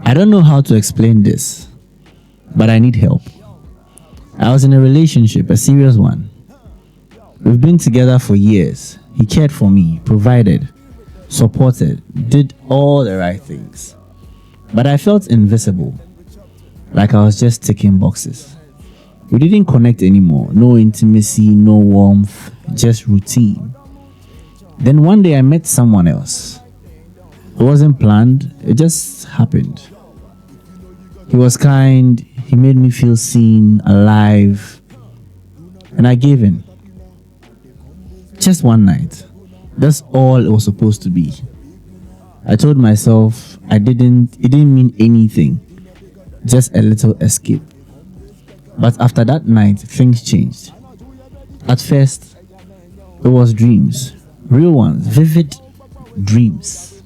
I don't know how to explain this, but I need help. I was in a relationship, a serious one. We've been together for years. He cared for me, provided, supported, did all the right things. But I felt invisible, like I was just ticking boxes. We didn't connect anymore. No intimacy, no warmth, just routine. Then one day I met someone else. It wasn't planned, it just happened. He was kind, he made me feel seen, alive, and I gave in. Just one night. That's all it was supposed to be. I told myself it didn't mean anything, just a little escape. But after that night, things changed. At first, it was dreams, real ones, vivid dreams.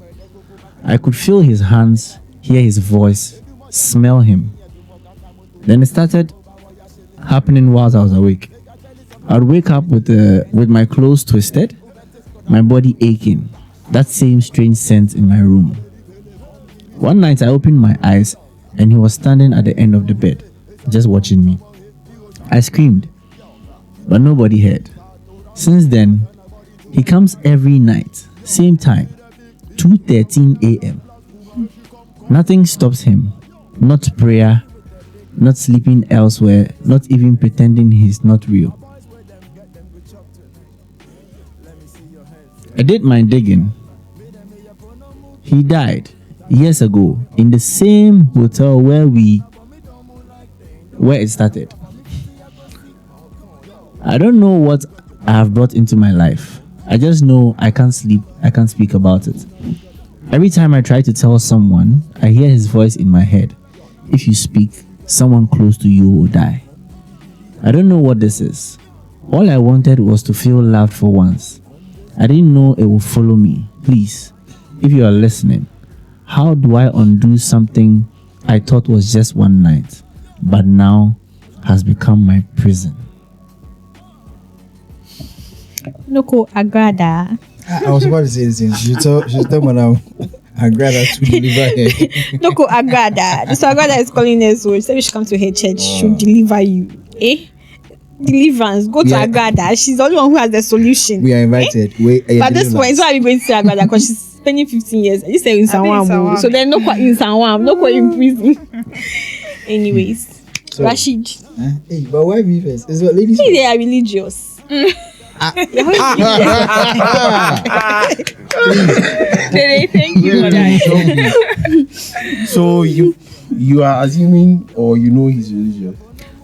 I could feel his hands, hear his voice, smell him. Then it started happening whilst I was awake. I'd wake up with my clothes twisted, my body aching, that same strange scent in my room. One night I opened my eyes and he was standing at the end of the bed, just watching me. I screamed, but nobody heard. Since then, he comes every night, same time, 2:13 a.m. Nothing stops him. Not prayer, not sleeping elsewhere, not even pretending he's not real. I did my digging. He died years ago in the same hotel where it started. I don't know what I have brought into my life. I just know I can't sleep, I can't speak about it. Every time I try to tell someone, I hear his voice in my head. If you speak, someone close to you will die. I don't know what this is. All I wanted was to feel loved for once. I didn't know it would follow me. Please, if you are listening, how do I undo something I thought was just one night, but now has become my prison? Noko Agrada. I was about to say the same. She tell me now. Agrada to deliver her. Noko Agrada. So Agrada is calling her, so she said we should come to her church. She'll deliver you. Deliverance. Go to Agrada. She's the only one who has the solution. We are invited. But this point, so are we going to see Agrada? Because she's spending 15 years. You say in Sanwam. So then no in Sanwam, no in prison. Anyways, so, Rashid. Hey, but why me first? It's what ladies. They are religious. Thank you for that. So you are assuming, or you know he's religious?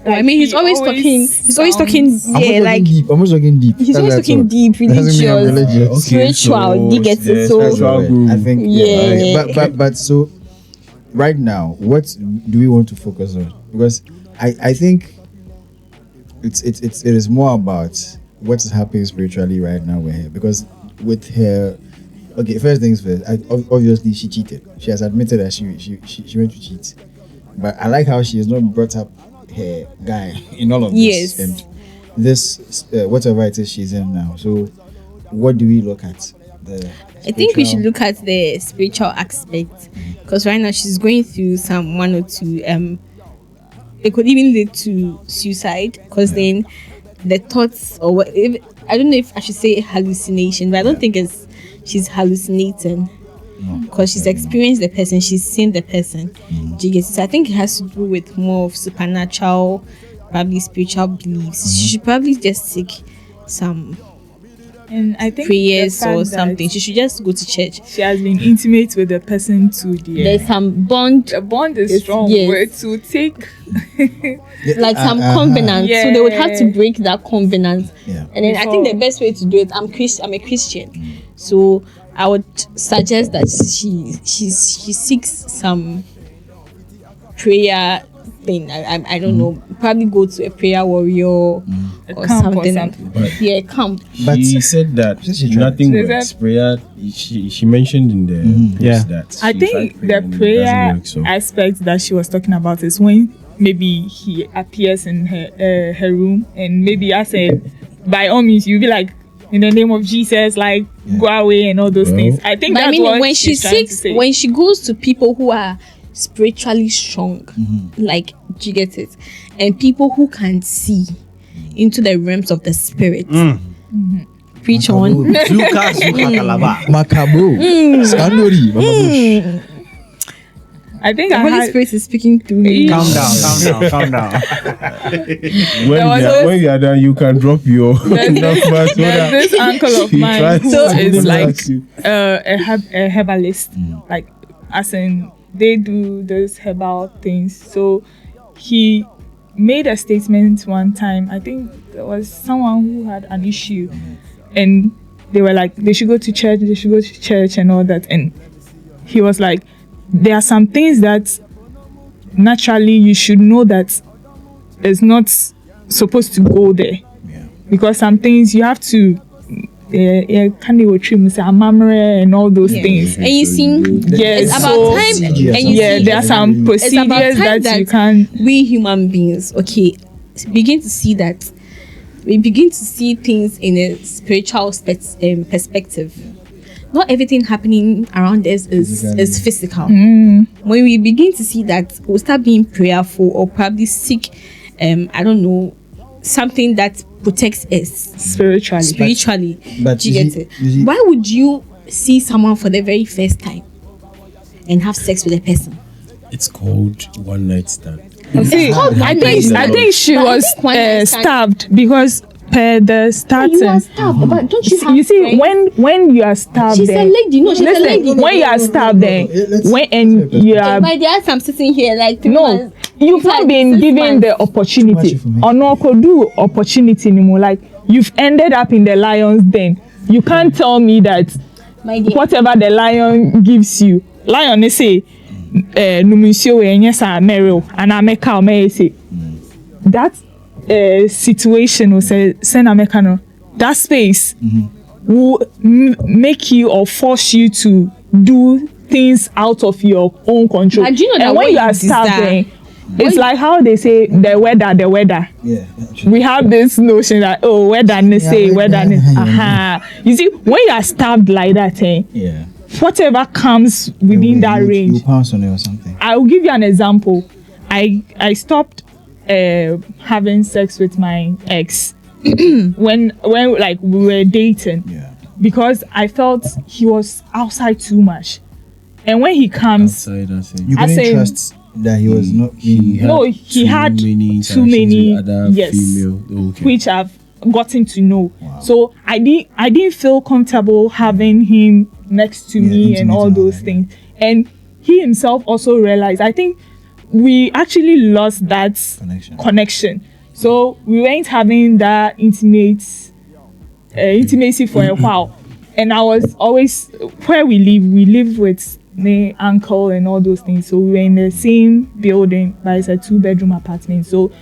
I mean, he's always talking. He's always talking. Yeah, like I'm just talking deep. He's always talking deep, religious, spiritual. You get it? So I think yeah. But so right now, what do we want to focus on? Because I think it is more about what is happening spiritually right now with her. Because with her, okay, first things first. Obviously, she cheated. She has admitted that she went to cheat. But I like how she has not brought up her guy in all of this. Yes. And this, whatever it is she's in now. So, what do we look at? I think we should look at the spiritual aspect, because right now she's going through some one or two. It could even lead to suicide, because then the thoughts or what? I don't know if I should say hallucination, but I don't think she's hallucinating. Because she's experienced the person, she's seen the person. So I think it has to do with more of supernatural, probably spiritual beliefs. She should probably just seek some and I think prayers or something. She should just go to church. She has been intimate with the person to the there's some bond. The bond is strong. Yes. To take like some covenant. So they would have to break that covenant. Yeah. And then I think the best way to do it, I'm a Christian. So I would suggest that she seeks some prayer thing. I don't know. Probably go to a prayer warrior or something. Yeah, camp. But she said that nothing works. Prayer. She mentioned in the that I think the prayer aspect that she was talking about is when maybe he appears in her room, and maybe I said, by all means, you'll be like, in the name of Jesus, like go away and all those things. I think that's what when she seeks, when she goes to people who are spiritually strong, like, do you get it? And people who can see into the realms of the spirit. Preach on. I think the Holy Spirit is speaking through me. Calm down. When you are done, you can drop your number. There's this uncle of mine, so it's like a herbalist, like, as in they do those herbal things. So he made a statement one time. I think there was someone who had an issue, and they were like, they should go to church and all that. And he was like, there are some things that naturally you should know that is not supposed to go there, because some things you have to and all those things. And you see, it's about time. And there are some procedures that you can. We human beings, begin to see that. We begin to see things in a spiritual perspective. Not everything happening around us is physical. When we begin to see that, we'll start being prayerful or probably seek, something that protects us spiritually. But do you get it? Why would you see someone for the very first time and have sex with a person? It's called one night stand. I think she was stabbed because per the starting. You are stabbed, but don't you have you see friends? when you are stabbed, she's a lady. No, she's a lady. When you are stabbed, you are. My dear, I'm sitting here like no. You've not been given the opportunity, or no could do opportunity anymore. Like, you've ended up in the lion's den. You can't tell me that whatever the lion gives you, lion they say, numisio yes Meryl and I make our say that situation will say Americano, that space will make you or force you to do things out of your own control. And, you know, and when you are starving, it's like how they say the weather. Yeah. We have this notion that weather. You see, when you are starved like that, whatever comes within that range, you pass on it or something. I will give you an example. I stopped having sex with my ex when like we were dating, because I felt he was outside too much, and when he comes outside, you couldn't trust that he was not. He had too many female, which I've gotten to know. Wow. So I didn't feel comfortable having him next to me and all those things. And he himself also realized, I think we actually lost that connection. So we weren't having that intimacy for a while. And I was always, where we live with my uncle and all those things. So we were in the same building, but it's a 2-bedroom apartment. So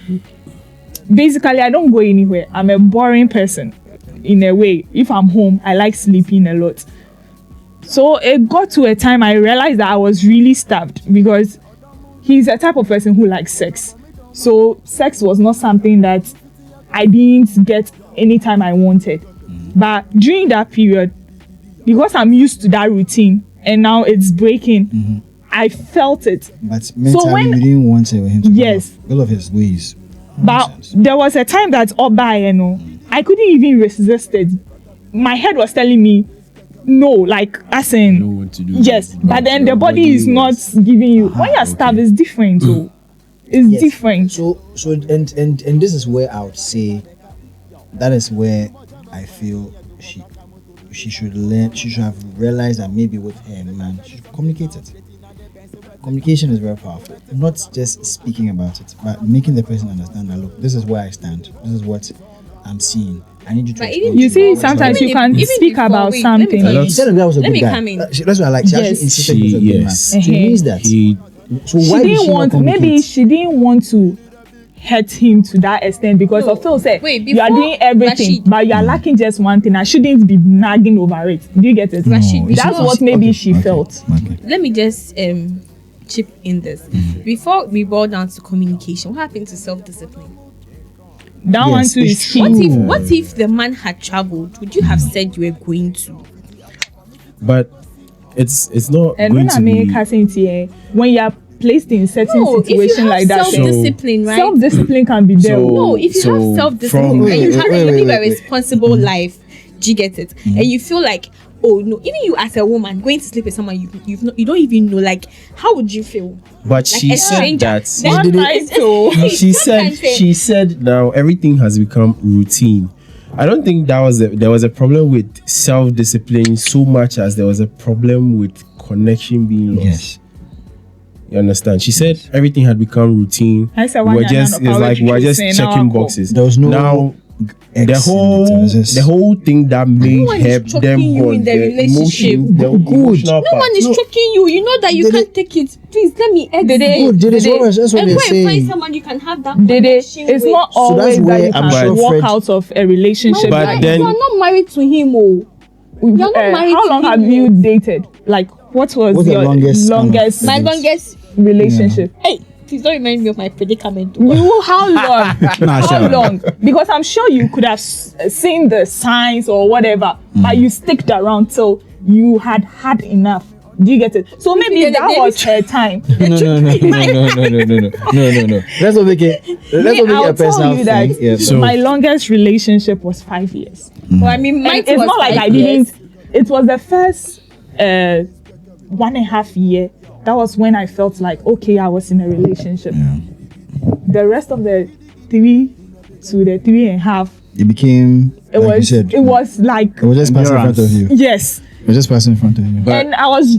basically, I don't go anywhere. I'm a boring person in a way. If I'm home, I like sleeping a lot. So it got to a time I realized that I was really starved, because he's a type of person who likes sex. So sex was not something that I didn't get anytime I wanted. But during that period, because I'm used to that routine and now it's breaking, I felt it. But mentally, you didn't want him to come off all of his ways. But there was a time that I couldn't even resist it. My head was telling me, no, like, as in, know what to do. Yes, but then the body is not giving you. When you're starved, it's different. It's different. So and this is where I would say that is where I feel she should learn. She should have realized that maybe with her man, she should communicate it. Communication is very powerful. Not just speaking about it, but making the person understand that, look, this is where I stand. This is what I'm seeing. I need you to explain. You see, sometimes you can speak about something. She said that was a good guy. That's what I like. She actually insisted he was a good man. She means that. So why did she not communicate? Maybe she didn't want to hurt him to that extent, because of Phil said you are doing everything, but you are lacking just one thing. I shouldn't be nagging over it. Do you get it? No, that's what maybe she felt. Okay. Let me just chip in this. Before we boil down to communication, what happened to self-discipline? That one too is key. What if the man had traveled? Would you have said you were going to? But it's not and going when to I mean be. casting here, when you are placed in certain situation like that, self-discipline, right? Self-discipline can be there. No, if you have self-discipline and you live a responsible life, do you get it? And you feel like, oh no, even you as a woman going to sleep with someone you don't even know, like, how would you feel? But Like she a said stranger. that. She said now everything has become routine. I don't think there was a problem with self-discipline so much as there was a problem with connection being lost. Yes. You understand? She said everything had become routine. I said We're just checking boxes. There was no now the whole thing that made one her is choking them you bond, in the relationship. the emotional No part. one is choking you. You know that you can't take it. Please let me end Good. That's what and they're go and find saying. someone you can have that Dede, connection it's with. not So that's always that where you I'm can sure walk Fred- out of a relationship. But like, then- you are not married to him, oh. You're not married how to long him, have oh. you dated? Like, what was What's the your longest longest My longest. relationship? Hey, please don't remind me of my predicament. You, how long? How sure. long? Because I'm sure you could have seen the signs or whatever, but you sticked around till you had enough. Do you get it? So maybe that was her time. No. Let's not make it I'll a personal tell you that thing. Yeah, So- my longest relationship was 5 years. Well, I mean, mine And it's was not like 5 I years. didn't. It was the first 1.5 year. That was when I felt like, okay, I was in a relationship. The rest of the 3 to the 3.5, it became. it like you was said, it was like, It was just passing in front of you. yes. It was just passing in front of you. And I was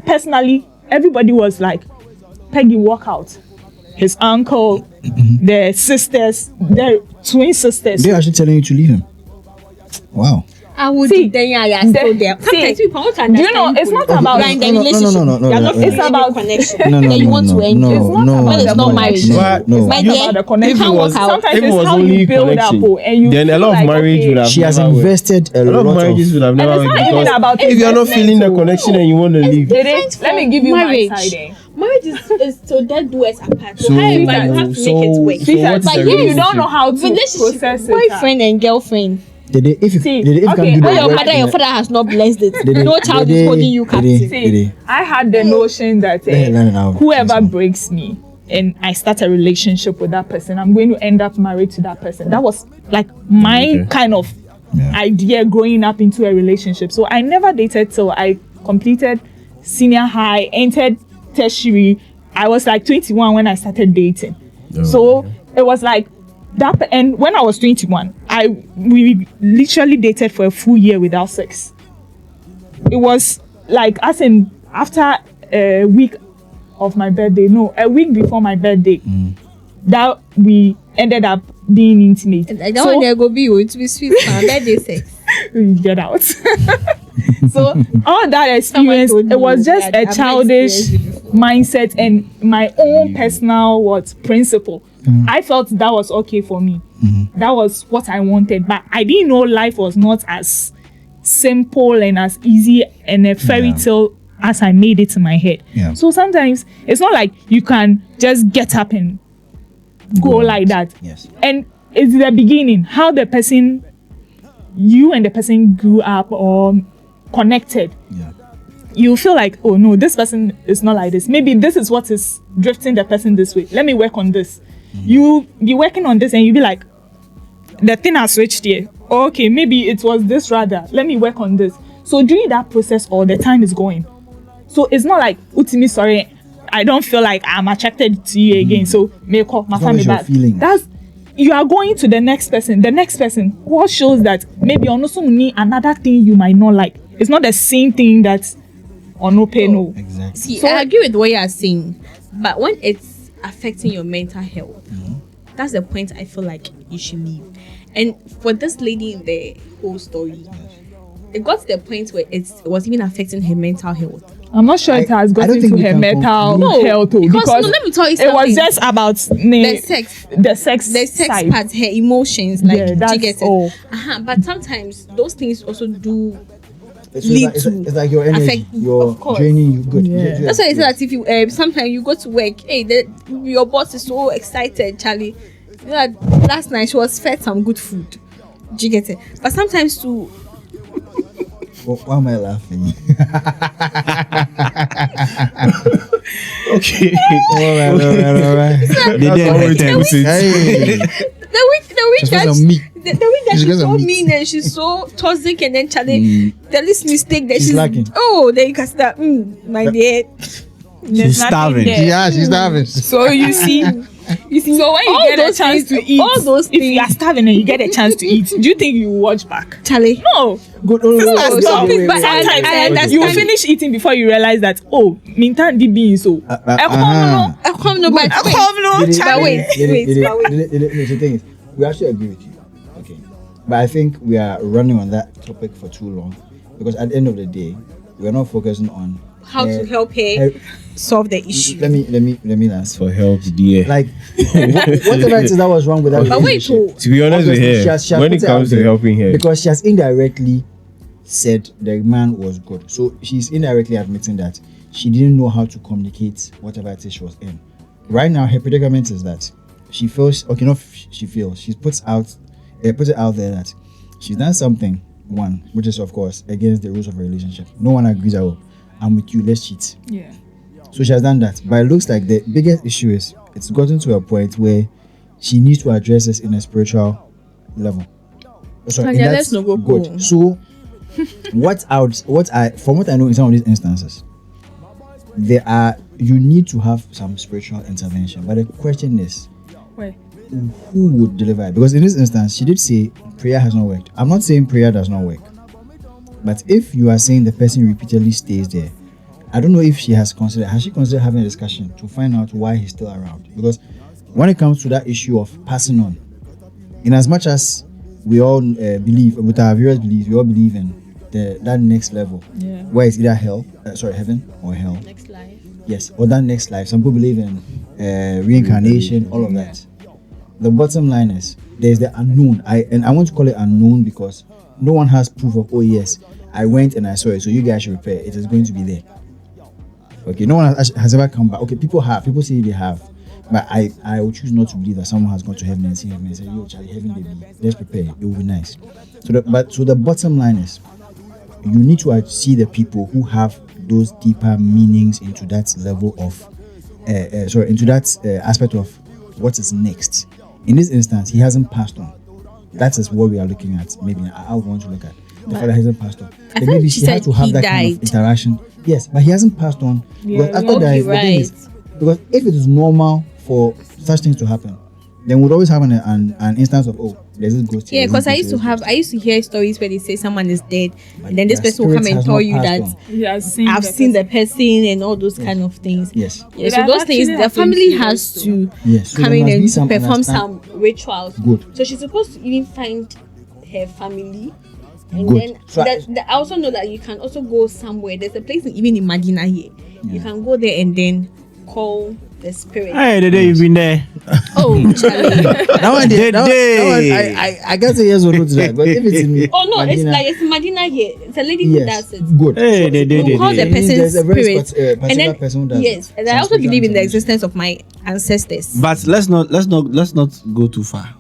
personally, everybody was like, Peggy, walk out. His uncle, their sisters, their twin sisters. They're actually telling you to leave him. Wow. I would See, then you are still there. Sometimes see, people want to do you understand. know, it's not you about are in the No, no, relationship. no, You are not no. It's about connection. No, Then you want to end. no, It's not no, about When it's the not connection. marriage. But No. My It's dear, not about the you connection. can't walk out. Sometimes If it it's was how you only build up, connection, and you then a feel lot of like, marriage okay, would have She has never worked. invested A lot of marriages would have never it's worked not even because about if you're not feeling the investment, connection and you want to leave, Let me give you marriage. my side. Marriage is till death do us apart. So, So- however, you have to make it work. so what's but the here You don't know how to relationship, process it. boyfriend and girlfriend. If you See, can okay, do When that, your mother and your father has not blessed it, no child is holding you captive. See, I had the notion that whoever breaks me and I start a relationship with that person, I'm going to end up married to that person. That was like my kind of idea growing up into a relationship. So I never dated till I completed senior high, entered tertiary. I was like 21 when I started dating. So it was like that. And when I was 21, we literally dated for a full year without sex. It was like, as in, after a week of my birthday, no, a week before my birthday, that we ended up being intimate. I don't want to go be it to be sweet. Birthday sex. Get out. So all that experience, told me it was just that a I've not childish experienced it mindset and my own personal principle. I felt that was okay for me. That was what I wanted, but I didn't know life was not as simple and as easy and a fairy tale as I made it in my head. So sometimes it's not like you can just get up and go like that. Yes. And it's the beginning, how the person, you and the person grew up or connected. You feel like, oh no, this person is not like this. Maybe this is what is drifting the person this way. Let me work on this. You be working on this and you be like, the thing has switched here. Okay, maybe it was this rather. Let me work on this. So during that process, all the time is going. So it's not like, Utimi, sorry, I don't feel like I'm attracted to you again. So may call my family back. That's, you are going to the next person. The next person, what shows that maybe on also need another thing you might not like. It's not the same thing that on no pay no. Exactly. See, So- I agree with what you are saying, but when it's affecting your mental health, that's the point I feel like you should leave. And for this lady in the whole story, it got to the point where it was even affecting her mental health. I'm not sure it has I got don't think into we her can mental conclude. health though, because because no, let me tell you it something. was just about the sex. the sex Side. Part, her emotions, Yeah, do that's you get it? all. But sometimes those things also do. It's Lead like, to it's like your energy, affect- your of course. draining you. Good. Yeah. That's why they say that if you sometimes you go to work, hey, your boss is so excited, Charlie. You know that last night she was fed some good food. Do you get it? But sometimes too. Why am I laughing? Okay. All right. They didn't attempt it. Hey. The week She's that supposed to meet. the week that She's she's supposed so to meet. mean and she's so toxic and then Charlie, the least mistake that She's lacking. Oh, then you can start. My dear. There's nothing starving. there. Yeah, she's starving. So you see, so when you All get a those chance things- to eat, all those if you are things- starving and you get a chance to eat, do you think you will watch back? Charlie. No. Good. So some people, but Sometimes I understand. you will finish eating before you realize that minta di being so. I come no, but wait. The thing is, we actually agree with you. Okay. But I think we are running on that topic for too long because at the end of the day, we are not focusing on How to help her solve the issue. Let me Ask for help, dear. like whatever it is that was wrong with that But wait, relationship. To be honest with Obviously, her, she has when put it it comes out to there helping her, because she has indirectly said the man was good, so she's indirectly admitting that she didn't know how to communicate whatever it is she was in. Right now, her predicament is that she feels okay. Not she feels she puts it out there that she's done something one, which is of course against the rules of a relationship. No one agrees. Oh, I'm with you. Let's cheat. Yeah. So she has done that, but it looks like the biggest issue is it's gotten to a point where she needs to address this in a spiritual level. So Tanya, let's not go good. cool. So from what I know in some of these instances, you need to have some spiritual intervention. But the question is, Wait. who would deliver it? Because in this instance, she did say prayer has not worked. I'm not saying prayer does not work, but if you are saying the person repeatedly stays there, I don't know if she has considered having a discussion to find out why he's still around. Because when it comes to that issue of passing on, in as much as we all believe, with our various beliefs, we all believe in that next level, Yeah. where it's either heaven or hell. Next life. Yes, or that next life. Some people believe in reincarnation, all of that. The bottom line is there's the unknown. I want to call it unknown because no one has proof of, oh yes, I went and I saw it, so you guys should prepare. It is going to be there. Okay, no one has ever come back. Okay, people say they have, but I will choose not to believe that someone has gone to heaven and seen heaven and said, yo, Charlie, heaven they be. Let's prepare. It will be nice. So the bottom line is you need to see the people who have those deeper meanings into that level of aspect of what is next. In this instance, he hasn't passed on. That is what we are looking at. Maybe I would want to look at the father hasn't passed on. Then maybe she had to have that kind of interaction. Yes, but he hasn't passed on. Yeah, Because after that, the thing is, because if it is normal for such things to happen, then we'd always have an instance of, oh, there's this ghost here. Yeah, because I used to hear stories where they say someone is dead, and then this person will come and tell you that I've seen the person and all those kind of things. Yes. Yeah, so those things the family has to So come there in must be and perform understand- some rituals. Good. So she's supposed to even find her family. And Good. then So I also know that you can also go somewhere. There's a place even in Medina here. You can go there and then call the spirit. Hey, the day you've been there. Oh, Charlie. I can't say yes or no to that. But if it's in Oh no, Medina, it's Medina here. It's a lady who yes, does it. good. Hey, You call the It means person's there's a very spirit, particular and then person who does yes, it. and I Some also spiritual believe in the intervention. existence of my ancestors. But let's not go too far.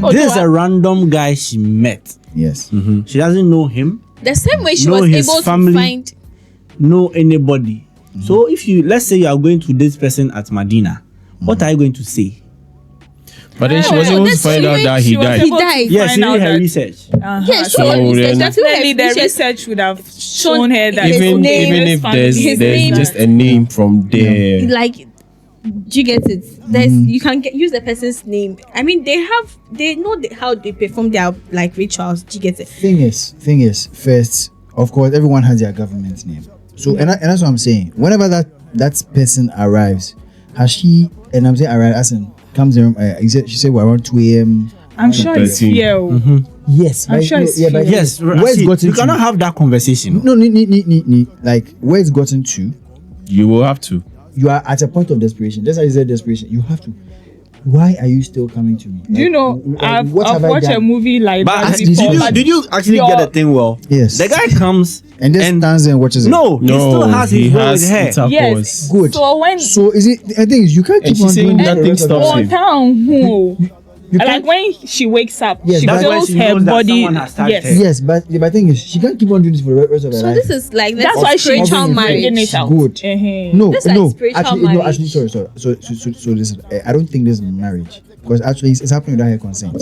Oh, This no, is a random guy she met. Yes. She doesn't know him, the same way she know was his able family. to find. know anybody. So if let's say you are going to this person at Medina, what are you going to say? But then she No, was able to that's find the out way that he she was died. He died. Yes, she Find did out her that- research. Yes, So so then- Definitely, the research would have shown her that Even name, even his if family there's his there's name. just a name from there. like, do you get it? There's you can use the person's name. I mean, they know how they perform their like rituals. Do you get it? Thing is, first, of course, everyone has their government name. So, and that's what I'm saying. Whenever that person arrives, has she? And I'm saying arrive as in comes in. She said we're around 2 a.m. I'm sure it's 13. fear. Yes, I'm but sure it's but fear. Yes, where it's see, gotten you cannot to? have that conversation. No, like where it's gotten to. You will have to. You are at a point of desperation. Just as you said, desperation. You have to. Why are you still coming to me? Do you know, I've watched a movie like But that did before. you- but did you actually your- get the thing well? Yes. The guy comes And then stands there and watches it. no, he still has his he way has with her. intercourse. Yes. Good. So when So is it? I think you can't And keep she's on saying doing nothing the rest of the stops time. him. town who Like when she wakes up, Yes, she that's why feels she her knows that body. someone has touched Yes. her. Yes, but the thing is, she can't keep on doing this for the rest of her So life. this is like That's why she's spiritual figuring marriage. it out. Good. No, That's like no, spiritual actually, no, marriage. actually, sorry. So this is, I don't think this is marriage because actually it's happening without her consent.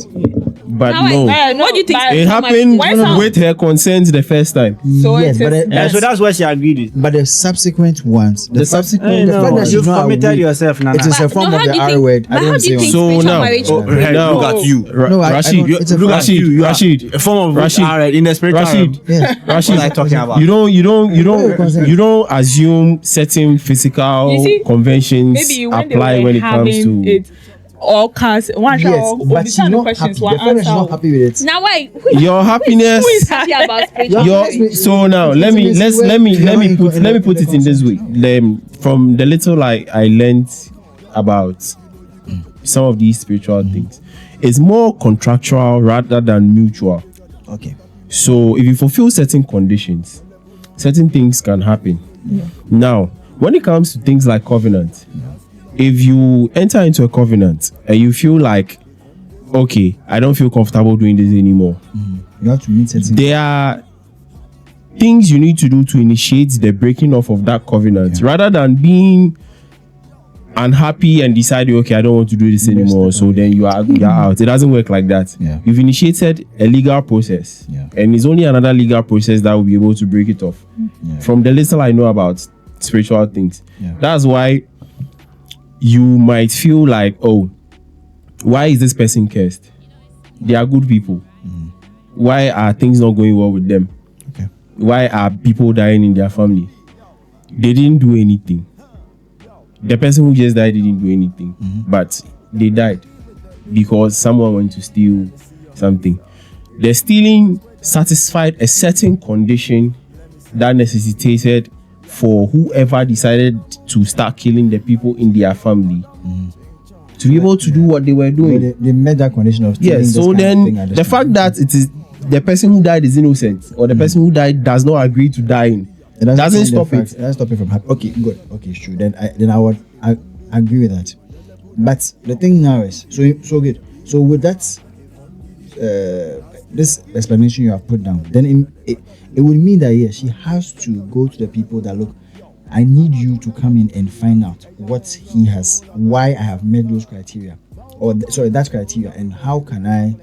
But How no, what do you think? but- it spiritual happened marriage When is? with her consent the first time. So yes, it but is- Yeah, so that's where she agreed with. but the subsequent ones, the subsequent, Hey, the no, fact that she's you've not committed aware- yourself, Nana. It is a But form no, of how the do you R think- word. I but don't how do you say think So spiritual now- marriage Oh, works? hey, Now- look at you. No, I Rashid, don't, it's a look form- at you, Rashid. A form of Rashid. alright, in the spiritual Rashid. Yes. Rashid, What are you talking about? You don't assume certain physical You see, conventions maybe when apply they were when it comes having to it, all cars. One Yes, shall but she's not happy. questions. The One fact that she's not answer. happy with it. Now why? Who your happiness. is happy about spiritual Your- marriage? So now let me put it in this way. From the little I learned about some of these spiritual things, it's more contractual rather than mutual. Okay. So if you fulfill certain conditions, certain things can happen. Now, when it comes to things like covenant, if you enter into a covenant and you feel like, okay, I don't feel comfortable doing this anymore, You have to meet certain. there are things you need to do to initiate the breaking off of that covenant rather than being unhappy and deciding, okay, I don't want to do this anymore, so then you're out. It doesn't work like that. Yeah. You've initiated a legal process, Yeah. and it's only another legal process that will be able to break it off. Yeah. From the little I know about spiritual things, Yeah. that's why you might feel like, oh, why is this person cursed? They are good people. Why are things not going well with them? Okay. Why are people dying in their family? They didn't do anything. The person who just died didn't do anything, but they died because someone went to steal something. The stealing satisfied a certain condition that necessitated for whoever decided to start killing the people in their family to be able to do what they were doing. They met that condition of stealing Yes, this so kind of then thing at this the time. fact that it is the person who died is innocent or the person who died does not agree to dying It doesn't change the stop fact- it. It doesn't stop it from happening. Okay, good. Okay, sure. Then I agree with that. But the thing now is so good. So with that, this explanation you have put down, then it would mean that yes, she has to go to the people that look. I need you to come in and find out what he has, why I have met those criteria, or that criteria, and how can I,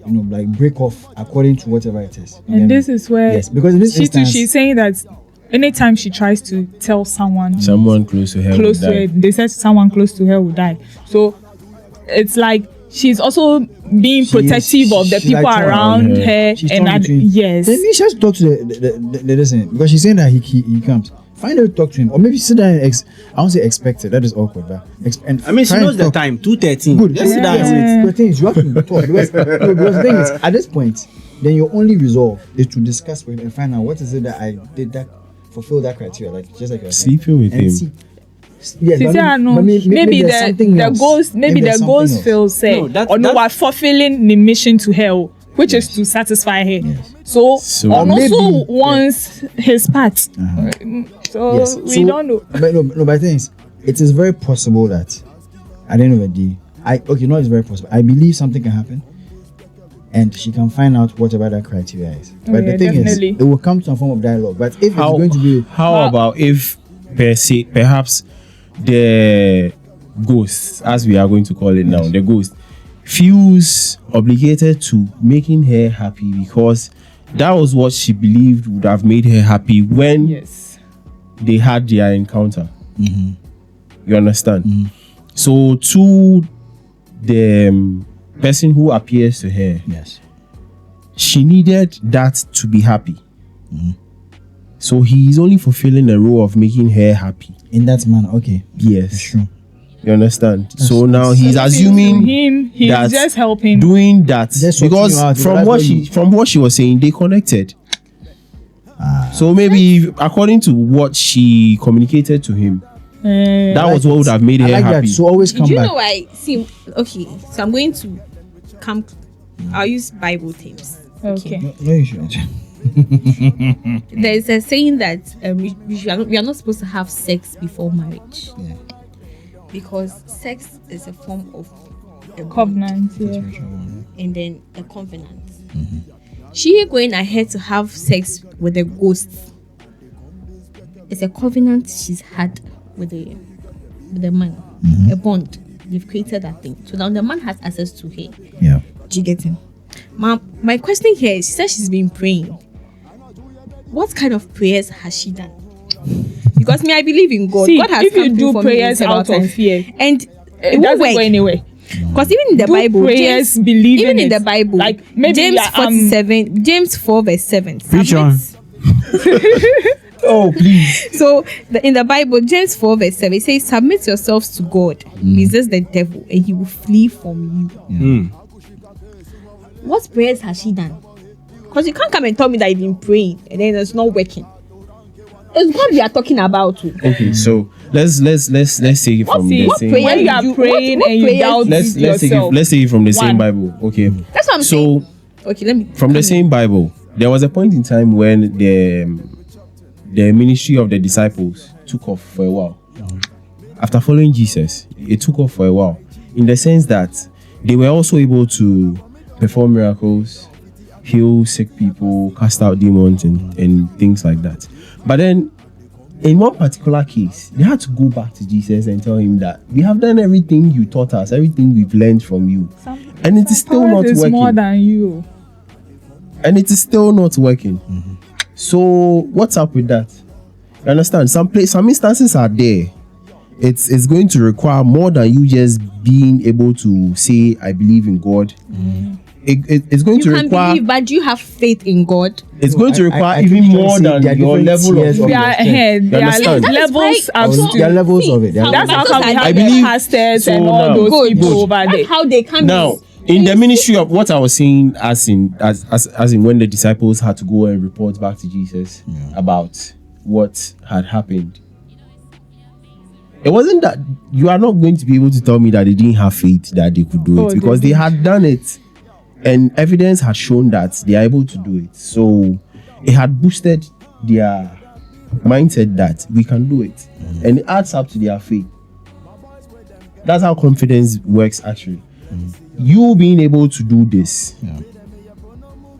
like break off according to whatever it is. And this is where yes, because in this instance, she's saying that anytime she tries to tell someone Close to her. close to her, they said someone close to her will die. So it's like she's also being protective of the she's people like torn around on her. her. She's And torn between- yes, Then maybe she has to talk to the listen, because she's saying that he comes. Find her, talk to him, or maybe sit down and I won't say expect it. That is awkward, but I mean, she try and knows the talk. time, 2:13. Good. Just sit down Yes. and wait. The thing is, you have to talk because the thing is, at this point, then your only resolve is to discuss with him and find out what is it that I did that fulfill that criteria, like just like you're saying. Sleeping with And him. see- Yes, she but said, I know. Maybe there's something the else. ghost, maybe there's the something ghost else. feels say, No, that- or no, that- we're fulfilling the mission to her, which is to satisfy her. Yes. So, So- and also Maybe- wants his part. So Yes. we So- don't know. But but the thing is, it is very possible that at the end of the day, it's very possible. I believe something can happen, and she can find out whatever that criteria is. But yeah, the thing definitely. is, it will come to a form of dialogue. But if How, it's going to be how about if perhaps the ghost, as we are going to call it now, the ghost feels obligated to making her happy because that was what she believed would have made her happy when Yes. they had their encounter. You understand? So to the person who appears to her, yes, she needed that to be happy. So he is only fulfilling the role of making her happy. in that manner, okay, Yes. it's true. You understand? So now he's assuming him, he's that just helping. doing that Just because sorting you out, from that's what what you- from what she was saying, they connected. So maybe according to what she communicated to him, that I was like what would it. have made I her like happy. that. So always come Do you back. know why? See, okay, so I'm going to come. I'll use Bible themes. Okay. No, you shouldn't. There's a saying that we are not supposed to have sex before marriage Yeah. because sex is a form of a Covenant, The yeah. spiritual one. and then a covenant. She going ahead to have sex with a ghost. It's a covenant she's had with the man, a bond. They've created that thing, so now the man has access to her. Yeah. Do you get him? My question here is, she said she's been praying. What kind of prayers has she done? Because me, I believe in God. See, God has if you come through do for me prayers several out of times. fear, and it won't doesn't work. go anywhere. Because even in the Do Bible, prayers, James, believe even in it. the Bible, Like maybe James yeah, 47, James 4 verse 7. Which one? Oh, please. So in the Bible, James 4 verse 7, it says, submit yourselves to God, resist the devil, and he will flee from you. What prayers has she done? Because you can't come and tell me that you've been praying and then it's not working. It's what we are talking about too. Okay, so let's take it from the what same. prayer when you are did you- praying what and you prayers doubt Let's take yourself. it. Let's take it from the same One. Bible. Okay. That's what I'm So saying. Okay, let me. from the same Bible, there was a point in time when the ministry of the disciples took off for a while. After following Jesus, it took off for a while, in the sense that they were also able to perform miracles, heal sick people, cast out demons, and things like that. But then, in one particular case, they had to go back to Jesus and tell him that we have done everything you taught us, everything we've learned from you, and it is still Power not is more working. than you. And it is still not working. So what's up with that? You understand? Some instances are there. It's going to require more than you just being able to say I believe in God. It's going You to can require. believe, but do you have faith in God? It's going to require I even keep trying to more say than there are your different level tiers of. of They are ahead. There are understand? That is levels why- up Oh, to. there are levels of it. There are That's how levels. come we I have believe- the pastors so and all now- those Good. people over That's there. how they can Now, be. in the ministry of what I was saying, as in when the disciples had to go and report back to Jesus about what had happened, it wasn't that you are not going to be able to tell me that they didn't have faith that they could do Oh, it, because they they did. had done it, and evidence had shown that they are able to do it. So it had boosted their mindset that we can do it, and it adds up to their faith. That's how confidence works, actually. You being able to do this,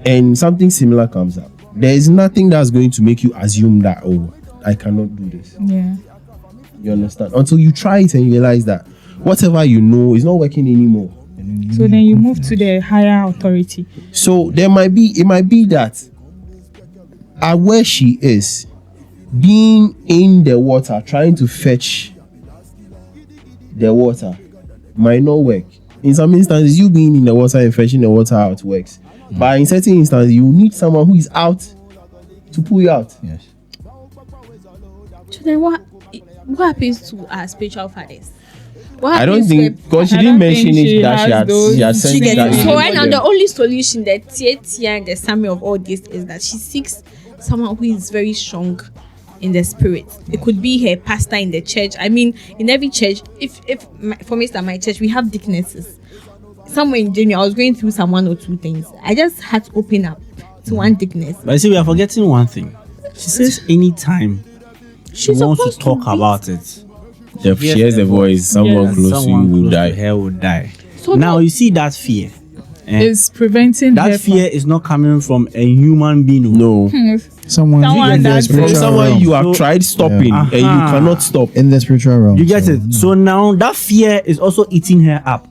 and something similar comes up, there is nothing that's going to make you assume that, oh, I cannot do this. Yeah. You understand? Until you try it and you realize that whatever you know is not working anymore. So then you move to the higher authority. So it might be that at where she is, being in the water, trying to fetch the water might not work. In some instances, you being in the water and fetching the water out works. But in certain instances, you need someone who is out to pull you out. Yes. So then what happens to our spiritual fathers? What I don't happens think, to because she I didn't don't think mention she it that has she had those- sent she it gets that it? she So didn't right now, want the them. only solution, the Tia and the summary of all this is that she seeks someone who is very strong in the spirit. It could be her pastor in the church. I mean, in every church, for me, at my church, we have deaconesses. Somewhere in January, I was going through some one or two things. I just had to open up to one deaconess. But you see, we are forgetting one thing. She says anytime she She's wants to supposed talk to be- about it, If she hears the voice, someone Yes. close to you someone will close to die. her will die. So Now you see that fear. It's preventing her That fear is not coming from a human being. No. Someone Someone in the that's From spiritual someone realm. you have So- tried stopping and you Aha. cannot stop. In the spiritual realm. You get so, it? So now that fear is also eating her up.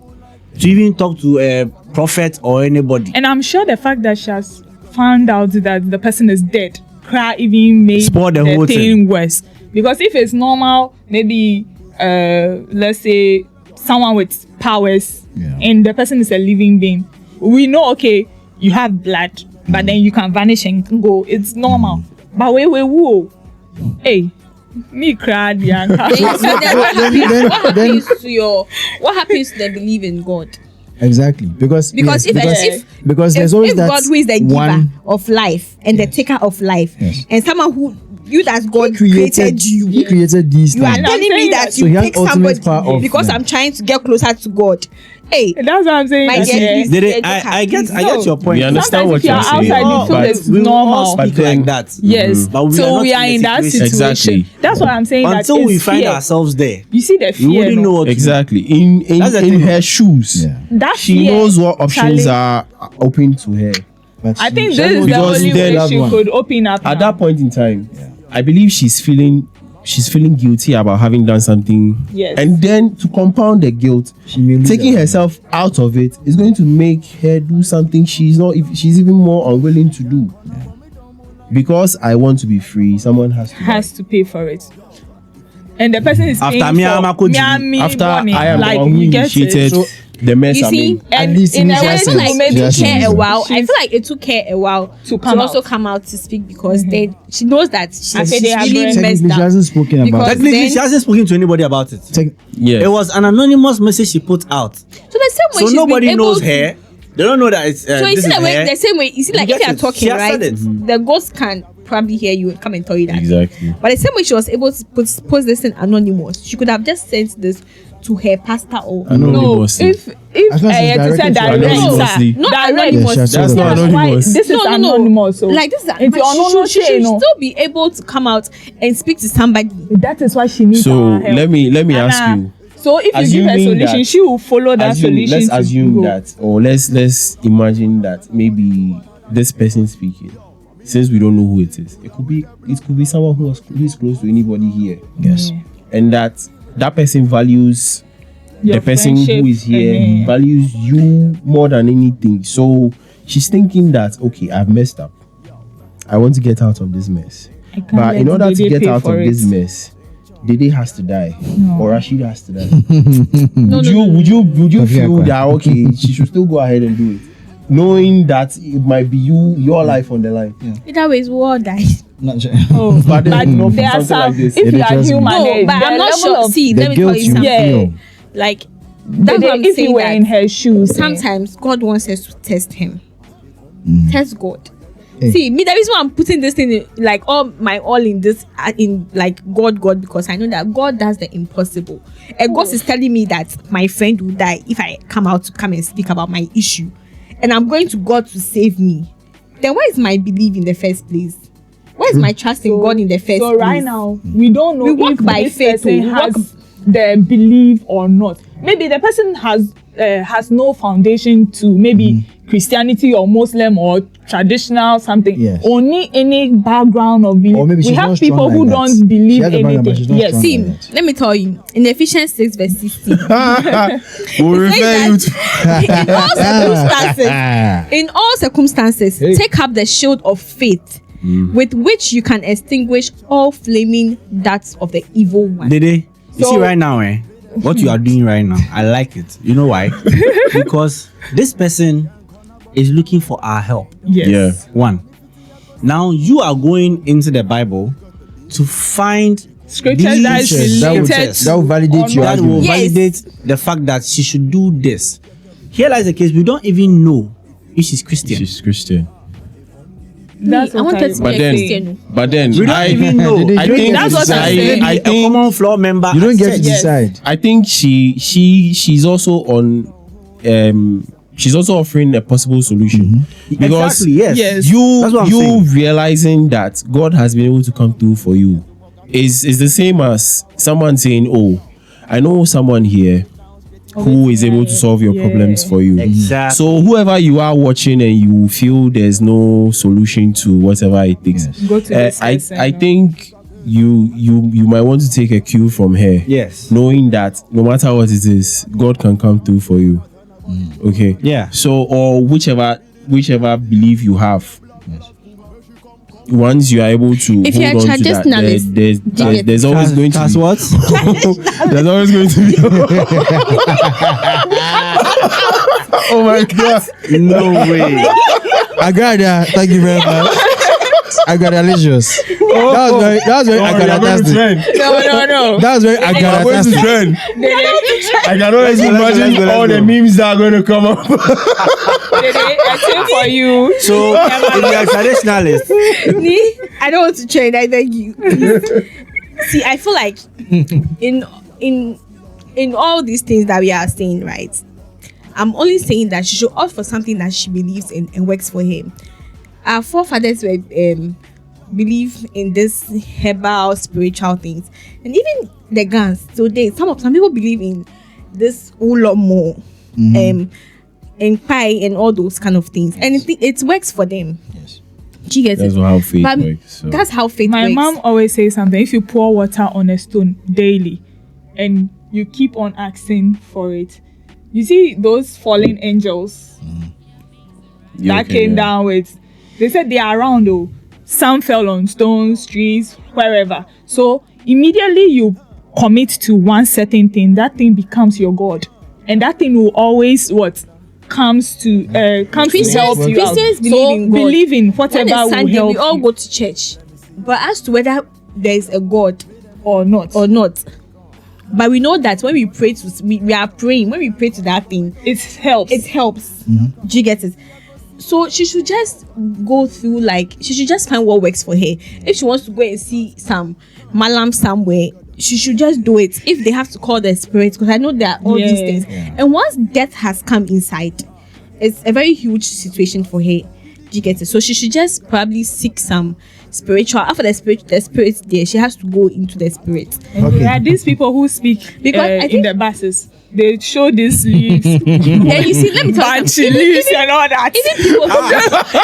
To even talk to a prophet or anybody. And I'm sure the fact that she has found out that the person is dead, cry even made Spoil the whole thing. worse. Because if it's normal, maybe let's say someone with powers Yeah. and the person is a living being, we know okay, you have blood, but then you can vanish and go. It's normal. But whoa. Hey, me cried, Bianca. then what then- what happens to the belief in God? Exactly. Because Because yes, if because there's if always that God who is the giver one of life and the taker of life, Yes. and someone who you that God created you. He created these You are things. telling me that So you he has pick ultimate somebody power of because them. I'm trying to get closer to God. Hey, That's what I'm saying. My dear, Yeah. please. Dede, I get your point. We understand Sometimes what if you're you're saying, outside, you feel but it's we will all normal. speak But then- like that. Yes. But we so are not we are in that situation. Exactly. That's what I'm saying. Until that we it's find fear. ourselves there, You see the fear. we wouldn't know what Exactly. In That's the in thing. her shoes, Yeah. That she fear, knows what options Charlie, are open to her. But I she- think she this is doesn't the Because only then- way she One. could open up. At now. that point in time, I believe she's feeling guilty about having done something. Yes. And then to compound the guilt, She may lose taking her- herself out of it is going to make her do something she's even more unwilling to do. Because I want to be free, someone has to. pay for it. And the person is After paying me, for I'm a coach. After money. I am like the one who you get initiated it. the mess You I'm see, in. And At least in a initial way, I sense. feel like She it has took her to a use while. I She's- feel like it took her a while to come also out. come out to speak because then she knows that she's I say they are really very- messed Technically, she up. hasn't spoken about Because- it. Technically, then- she hasn't spoken to anybody about it. Yeah. It was an anonymous message she put out, So the same way so she's nobody been able knows to- her. They don't know that it's. So you this see is the way, her. the same way. You see, like You if get you're it. talking, She has right? said it. The ghost can probably hear you and come and tell you that. Exactly. But the same way she was able to post this in anonymous, she could have just sent this to her pastor or No, Anonymously. if As long as it's to say directed to direct, anonymously. not direct. anonymous. Yeah, she has That's told not her. That's why anonymous. this is anonymous. So Like this is It's but anonymous, she should you know. still be able to come out and speak to somebody. that is why she needs So our help. let me And, ask you. So if you give her a assuming solution, that- she will follow that solution. Let's to assume go. that, or let's imagine that maybe this person speaking, since we don't know who it is, it could be someone who is close to anybody here, Yes. and that person values Your the person friendship, who is here, values you more than anything. So she's thinking that, okay, I've messed up. I want to get out of this mess. I can't But in let order to Dede get pay out for of this it. mess, Dede has to die, or Rashid has to die. No, Would you Coffee feel Aqua. that okay, she should still go ahead and do it, knowing that it might be your life on the line? Either ways, we all die. Not sure. Oh, But then but not for there are something some. like this. If you It are just- human, No, eh, but the I'm not level sure. of- See, The let me tell guilt you you something. Yeah. feel. Like that's Dede, what I'm if saying. you were that in her shoes, eh, sometimes God wants us to test Him. Test God. Hey. See, me, the reason why I'm putting this thing in, like all in this in like God, because I know that God does the impossible. And God is telling me that my friend will die if I come out to come and speak about my issue, and I'm going to God to save me. Then where is my belief in the first place? Where is my trust in God in the first so place? right now we don't know We walk if by this faith, person we has walk- the belief or not. Maybe the person has no foundation to maybe Christianity or Muslim or traditional something. Yes. Only any background of belief. Or maybe We she's have not people strong who like don't that. She believe has a background, but she's anything. not Yes. strong. See, like that. let me tell you, in Ephesians 6 verse 16, We'll It refer says you to. in all circumstances, Hey. take up the shield of faith, with which you can extinguish all flaming darts of the evil one. Dede, you So- see right now, what you are doing right now, I like it. You know why? Because this person is looking for our help. Yes. Yeah. One. Now you are going into the Bible to find Scriptures that is these That would, related. that would validate your that will argument. Yes. validate the fact that she should do this. Here lies the case. We don't even know if she's Christian. She's Christian. That's I what wanted to But be a then, Christian. but then We don't I even know. Dede, I you don't think get That's to what I'm decide. saying. I A think common floor member. You don't has get to said Yes. decide. I think she's also on she's also offering a possible solution because Exactly, yes. Yes. That's what I'm you saying. realizing that God has been able to come through for you is the same as someone saying, oh, I know someone here who is able to solve your problems for you. Exactly. So whoever you are watching and you feel there's no solution to whatever it takes, Go to this I person. think you might want to take a cue from her. Yes. Knowing that no matter what it is, God can come through for you. Okay. Yeah. So or whichever belief you have. Once you are able to If hold you're a on to that, traditionalist, there's always going to That's be what? there's always going to be. Oh my god! No way. I got that. Thank you very much. I got delicious. That was very agadatastic. No. That was very I'm going to agadatastic. trend. I cannot even imagine all the memes that are going to come up. I think for you. So if you are traditionalist, Me, I don't want to train. I beg you. See, I feel like in all these things that we are saying, right? I'm only saying that she should opt for something that she believes in and works for him. Our forefathers were believe in this herbal spiritual things, and even the guns today. Some people believe in this whole lot more, and pie and all those kind of things, and it works for them. Yes. She gets That's it. how faith works. So. That's how faith My works. mom always says something. If you pour water on a stone daily and you keep on asking for it, you see those fallen angels that came down with, they said they are around though. Some fell on stones, trees, wherever. So immediately you commit to one certain thing, that thing becomes your God. And that thing will always comes to help you out. Christians believe So in God. believe in When whatever it's will Sunday, help we all you. go to church, but as to whether there is a God Or not. but we know that when we pray we are praying. When we pray to that thing, It helps. it helps. Do you get it? So she should just go through, like, she should just find what works for her. If she wants to go and see some malam somewhere, she should just do it. If they have to call the spirits, because I know there are all these Yeah. things. And once death has come inside, it's a very huge situation for her. Do you get it? So she should just probably seek some spiritual. After the spirit there, she has to go into the spirit. And Okay. there are these people who speak Because I in think- the buses. They show these leaves, And you see, let me tell you banshee something. leaves and all that. Even people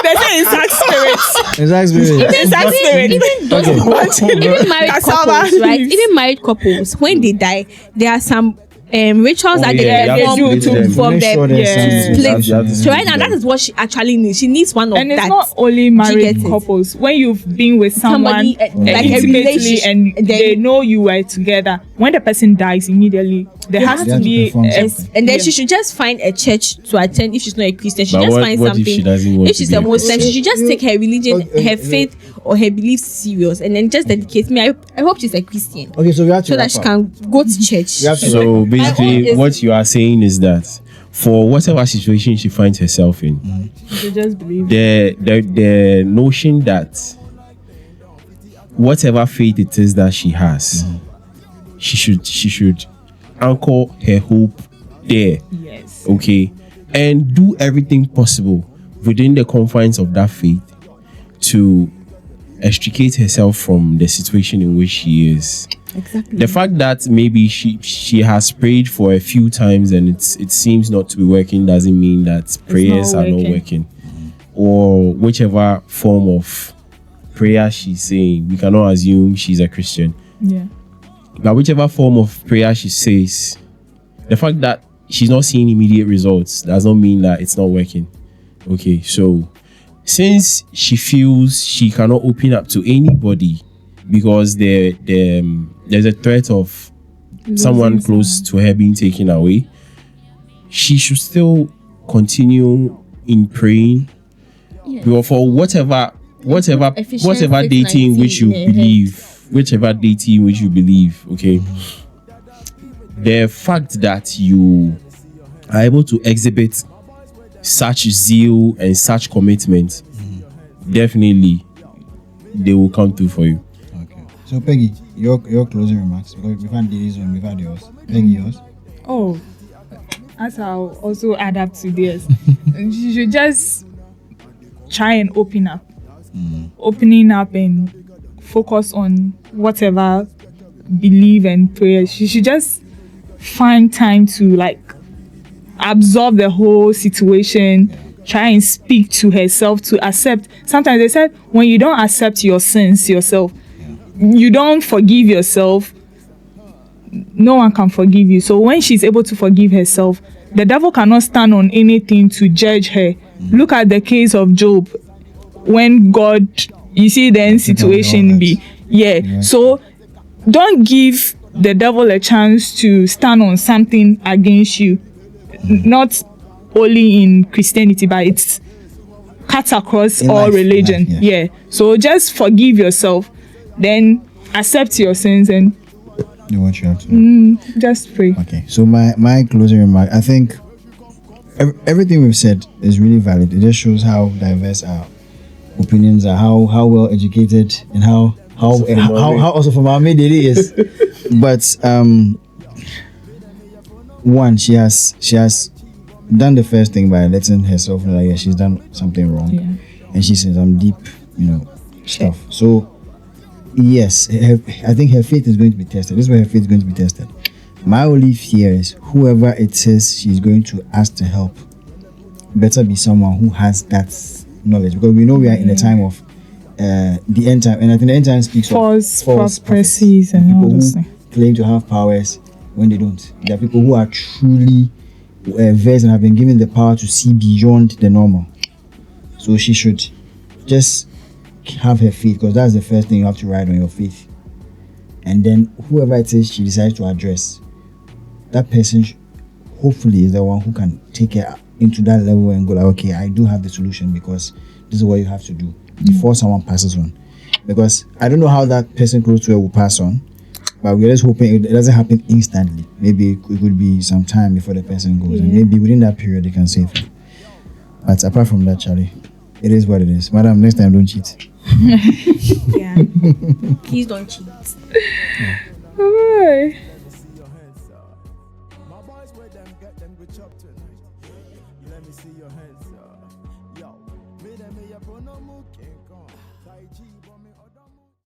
They say insect spirits. Exactly. Insect spirits. even those Okay. even married Cassava couples, right? leaves. Even married couples, when they die, there are some rituals that yeah, they you have to perform do to them. from Make sure them. there's some Yeah. Split. You have to So right now, them. that is what she actually needs. She needs one of And that. it's not only get married it? couples. When you've been with someone Somebody, like a intimately relationship, and then- they know you were together, when the person dies immediately, there has They to have to be perform a, something. And then Yeah. she should just find a church to attend if she's not a Christian. She But just what- find what if something. she doesn't want If to she's be a a Muslim, she should just take her religion, her Okay. faith, or her beliefs serious, and then just dedicate me. I hope she's a Christian, Okay, so we have to so that wrap she up. can go to church. We have to So My own basically, is- what you are saying is that for whatever situation she finds herself in, you just believe. the notion that whatever faith it is that she has, she should anchor her hope there. Yes. Okay, and do everything possible within the confines of that faith to extricate herself from the situation in which she is. Exactly. The fact that maybe she has prayed for a few times and it seems not to be working doesn't mean that prayers are not working. working, or whichever form of prayer she's saying. We cannot assume she's a Christian, Yeah. but whichever form of prayer she says, the fact that she's not seeing immediate results does not mean that it's not working. Okay, so since she feels she cannot open up to anybody because there's a threat of someone close to her being taken away, she should still continue in praying. Well, for whatever Ephesians deity in which you 6:19, yeah. believe, whichever deity in which you believe, okay. The fact that you are able to exhibit such zeal and such commitment, definitely they will come through for you. Okay. So Peggy, your closing remarks, because we've had Diddy's one, we've had yours. Peggy, yours. Oh, as I'll also add up to this, you should just try and open up. Opening up and focus on whatever believe and prayer. She should just find time to absorb the whole situation, try and speak to herself to accept. Sometimes they said when you don't accept your sins yourself, you don't forgive yourself, no one can forgive you. So when she's able to forgive herself, the devil cannot stand on anything to judge her. Look at the case of Job. When God, you see the end situation be, yeah. So don't give the devil a chance to stand on something against you. Not only in Christianity, but it's cut across In all life, religion. yes. Yeah. So just forgive yourself, then accept your sins and Do what you have to do. just pray. Okay. So my closing remark, I think everything we've said is really valid. It just shows how diverse our opinions are, how well educated, and how also from our made it is. But one, she has done the first thing by letting herself know that yeah, she's done something wrong, Yeah. and she's in some deep, stuff. So yes, I think her faith is going to be tested. This is where her faith is going to be tested. My only fear is whoever it says she's going to ask to help better be someone who has that knowledge, because we know we are in a time of the end time, and I think the end time speaks of False prophets, prophecies and all people those who things. claim to have powers when they don't. There are people who are truly versed and have been given the power to see beyond the normal. So she should just have her faith, because that's the first thing you have to ride on, your faith. And then whoever it is she decides to address, that person hopefully is the one who can take her into that level and go like, okay, I do have the solution, because this is what you have to do before someone passes on. Because I don't know how that person close to her will pass on, but we're just hoping it doesn't happen instantly. Maybe it could be some time before the person goes, and maybe within that period they can save her. But apart from that, Charlie, it is what it is. Madam, next time don't cheat. Yeah. Please don't cheat. Alright. My boys with them get them good chop tonight. Let me see your hands up. Yo, me them me a prono mo king kong. Tai chi, but me odong.